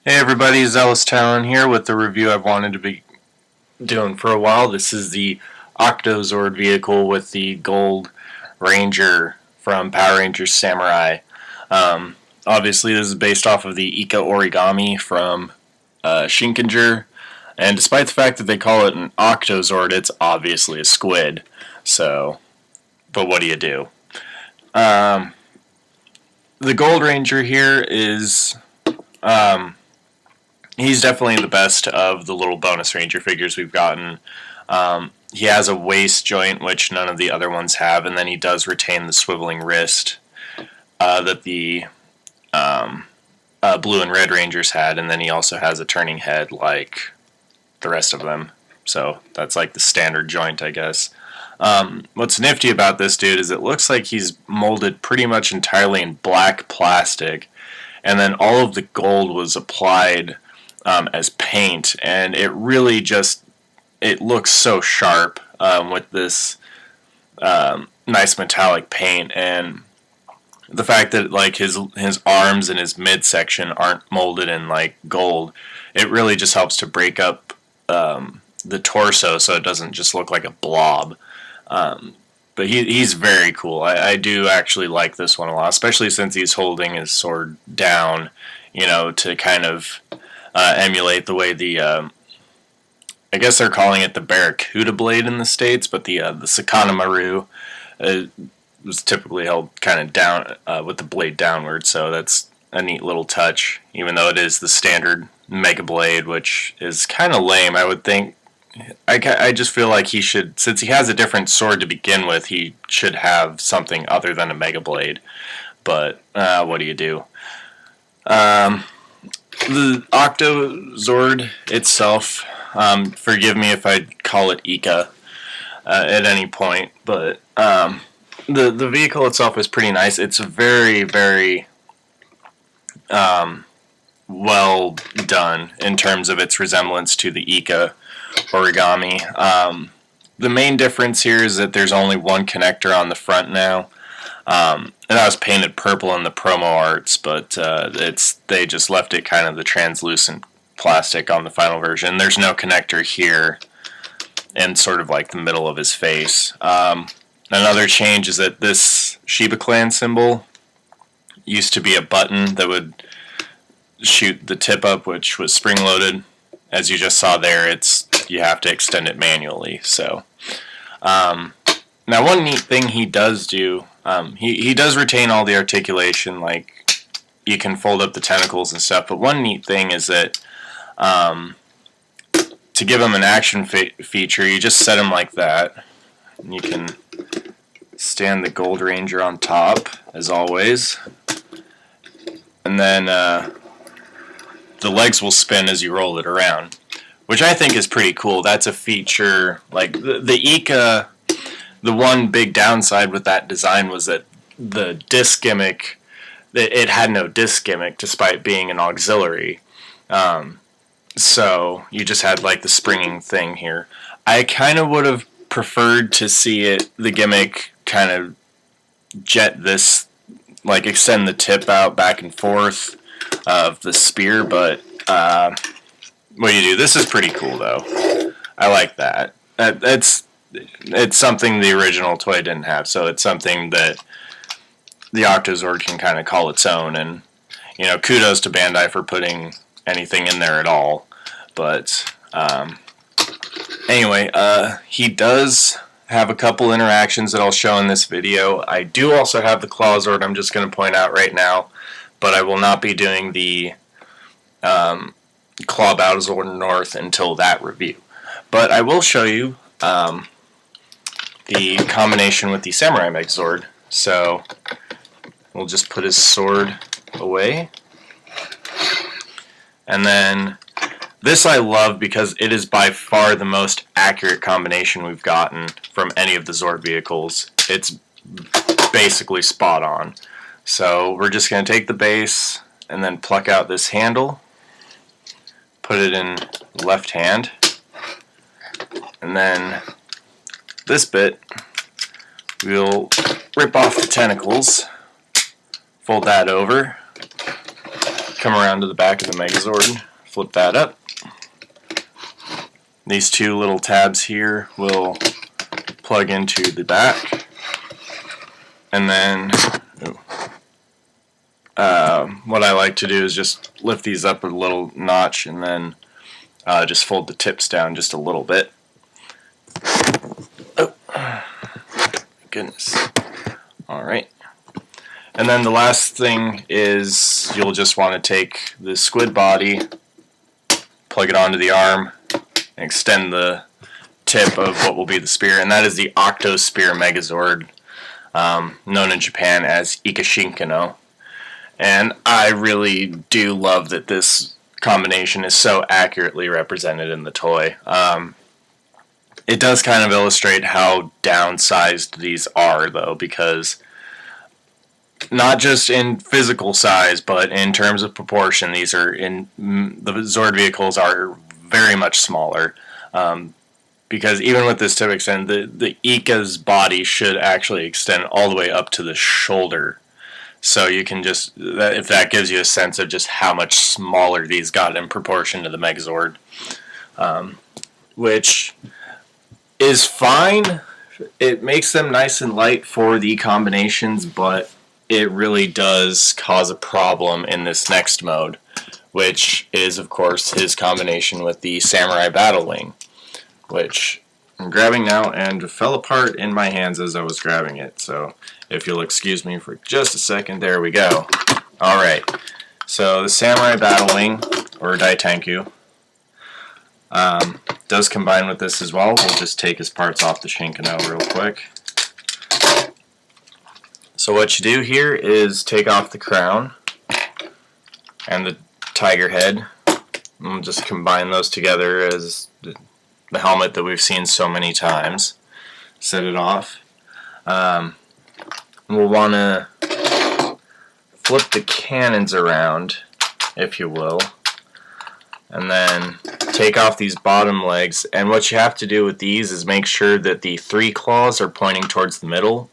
Hey everybody, Zealous Talon here with the review I've wanted to be doing for a while. This is the Octo Zord vehicle with the Gold Ranger from Power Rangers Samurai. Obviously this is based off of the Ika Origami from Shinkenger, and despite the fact that they call it an Octo Zord, it's obviously a squid. So, but what do you do? The Gold Ranger here is... he's definitely the best of the little bonus Ranger figures we've gotten. He has a waist joint, which none of the other ones have, and then he does retain the swiveling wrist that the blue and red Rangers had, and then he also has a turning head like the rest of them. So that's like the standard joint, I guess. What's nifty about this dude is it looks like he's molded pretty much entirely in black plastic, and then all of the gold was applied as paint, and it really just, it looks so sharp with this nice metallic paint, and the fact that like his arms and his midsection aren't molded in like gold, it really just helps to break up the torso so it doesn't just look like a blob. But he's very cool. I do actually like this one a lot, especially since he's holding his sword down, you know, to kind of emulate the way the, I guess they're calling it the Barracuda blade in the States, but the Sakana Maru was typically held kind of down, with the blade downward, so that's a neat little touch, even though it is the standard Mega Blade, which is kind of lame, I would think. I just feel like he should, since he has a different sword to begin with, he should have something other than a Mega Blade. But, what do you do? The Octo Zord itself, forgive me if I call it Ika at any point, but the vehicle itself is pretty nice. It's very, very well done in terms of its resemblance to the Ika Origami. The main difference here is that there's only one connector on the front now, and that was painted purple in the promo arts, but they just left it kind of the translucent plastic on the final version. There's no connector here in sort of like the middle of his face. Another change is that this Shiba Clan symbol used to be a button that would shoot the tip up, which was spring-loaded. As you just saw there, you have to extend it manually. So, now one neat thing he does do, he does retain all the articulation, like you can fold up the tentacles and stuff, but one neat thing is that to give him an action feature, you just set him like that, and you can stand the Gold Ranger on top, as always, and then the legs will spin as you roll it around, which I think is pretty cool. That's a feature, like the Ika, the one big downside with that design was that the disc gimmick, it had no disc gimmick despite being an auxiliary. So you just had like the springing thing here. I kind of would have preferred to see the gimmick kind of jet this, like extend the tip out back and forth of the spear, but what do you do? This is pretty cool though. I like that. It's something the original toy didn't have, so it's something that the Octozord can kind of call its own, and you know, kudos to Bandai for putting anything in there at all. But anyway, he does have a couple interactions that I'll show in this video. I do also have the Clawzord I'm just going to point out right now, but I will not be doing the Claw Battlezord North until that review. But I will show you the combination with the Samurai Megazord. So we'll just put his sword away. And then this I love because it is by far the most accurate combination we've gotten from any of the Zord vehicles. It's basically spot on. So we're just going to take the base and then pluck out this handle, put it in left hand, and then this bit we'll rip off the tentacles, fold that over, come around to the back of the Megazord, flip that up. These two little tabs here will plug into the back, and then what I like to do is just lift these up a little notch and then just fold the tips down just a little bit. Oh, goodness. Alright. And then the last thing is you'll just want to take the squid body, plug it onto the arm, and extend the tip of what will be the spear, and that is the Octo Spear Megazord, known in Japan as Ikashinkano. And I really do love that this combination is so accurately represented in the toy. It does kind of illustrate how downsized these are, though, because not just in physical size, but in terms of proportion, the Zord vehicles are very much smaller. Because even with this tip extend, the Ika's body should actually extend all the way up to the shoulder. So you can just, if that gives you a sense of just how much smaller these got in proportion to the Megazord, which is fine. It makes them nice and light for the combinations, but it really does cause a problem in this next mode, which is, of course, his combination with the Samurai Battle Wing, which I'm grabbing now and fell apart in my hands as I was grabbing it. So if you'll excuse me for just a second, there we go. Alright, so the Samurai Battle Wing, or Daitenku, does combine with this as well. We'll just take his parts off the Shinkano real quick. So what you do here is take off the crown and the tiger head, and we'll just combine those together as the helmet that we've seen so many times. Set it off. We'll want to flip the cannons around, if you will, and then take off these bottom legs. And what you have to do with these is make sure that the 3 claws are pointing towards the middle,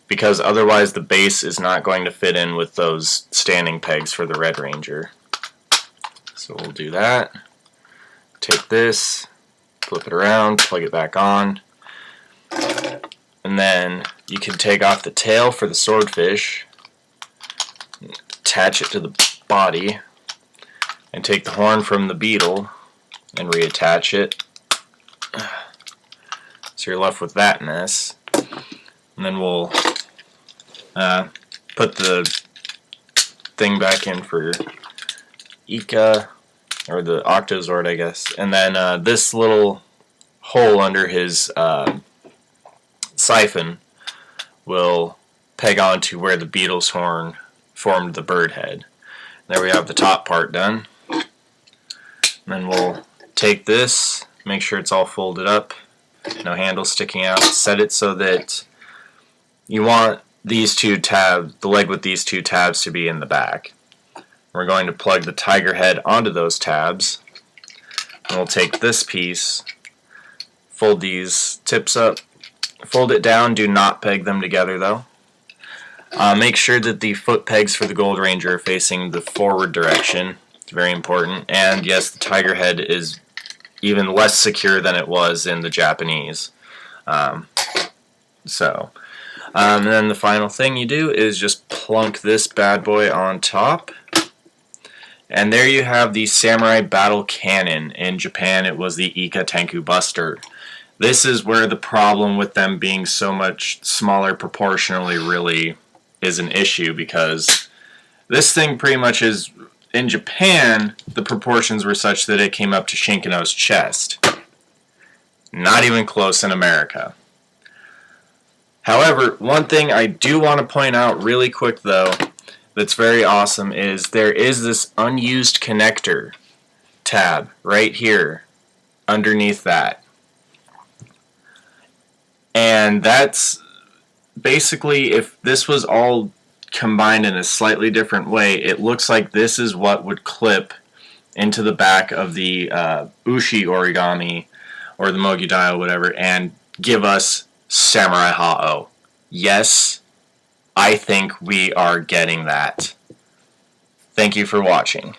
because otherwise the base is not going to fit in with those standing pegs for the Red Ranger. So we'll do that. Take this, flip it around, plug it back on, and then you can take off the tail for the swordfish, attach it to the body, and take the horn from the beetle and reattach it. So you're left with that mess. And then we'll put the thing back in for Ika, or the Octozord, I guess. And then this little hole under his siphon will peg onto where the beetle's horn formed the bird head. There we have the top part done. And then we'll take this, make sure it's all folded up, no handle sticking out, set it so that you want these two tabs, the leg with these two tabs, to be in the back. We're going to plug the tiger head onto those tabs, and we'll take this piece, fold these tips up, fold it down, do not peg them together though. Make sure that the foot pegs for the Gold Ranger are facing the forward direction. It's very important. And yes, the tiger head is even less secure than it was in the Japanese. And then the final thing you do is just plunk this bad boy on top. And there you have the Samurai Battle Cannon. In Japan, it was the Ika Tenku Buster. This is where the problem with them being so much smaller proportionally really is an issue, because this thing pretty much is, in Japan, the proportions were such that it came up to Shinkano's chest. Not even close in America. However, one thing I do want to point out really quick though, that's very awesome, is there is this unused connector tab right here underneath that. And that's basically, if this was all combined in a slightly different way, it looks like this is what would clip into the back of the Ushi origami or the Mogidai or whatever and give us Samurai Ha-Oh. Yes, I think we are getting that. Thank you for watching.